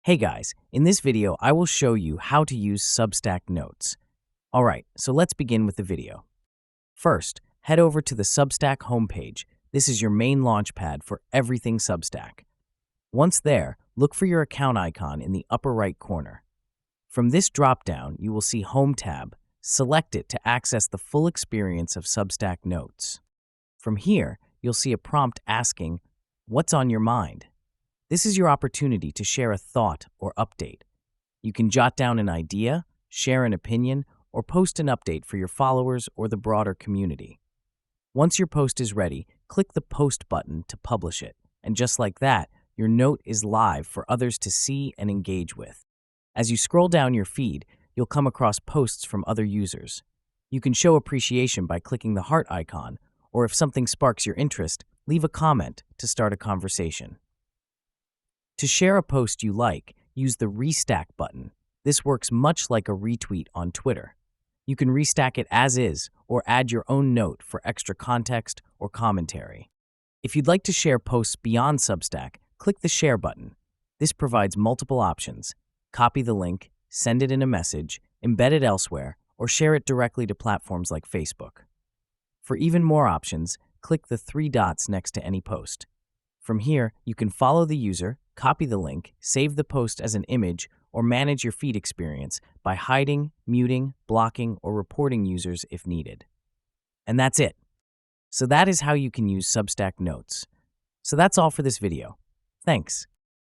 Hey guys, in this video I will show you how to use Substack Notes. Alright, so let's begin with the video. First, head over to the Substack homepage. This is your main launchpad for everything Substack. Once there, look for your account icon in the upper right corner. From this drop-down, you will see Home tab. Select it to access the full experience of Substack Notes. From here, you'll see a prompt asking, "What's on your mind?" This is your opportunity to share a thought or update. You can jot down an idea, share an opinion, or post an update for your followers or the broader community. Once your post is ready, click the Post button to publish it, and just like that, your note is live for others to see and engage with. As you scroll down your feed, you'll come across posts from other users. You can show appreciation by clicking the heart icon, or if something sparks your interest, leave a comment to start a conversation. To share a post you like, use the Restack button. This works much like a retweet on Twitter. You can restack it as is or add your own note for extra context or commentary. If you'd like to share posts beyond Substack, click the Share button. This provides multiple options. Copy the link, send it in a message, embed it elsewhere, or share it directly to platforms like Facebook. For even more options, click the three dots next to any post. From here, you can follow the user, copy the link, save the post as an image, or manage your feed experience by hiding, muting, blocking, or reporting users if needed. And that's it. So that is how you can use Substack Notes. So that's all for this video. Thanks.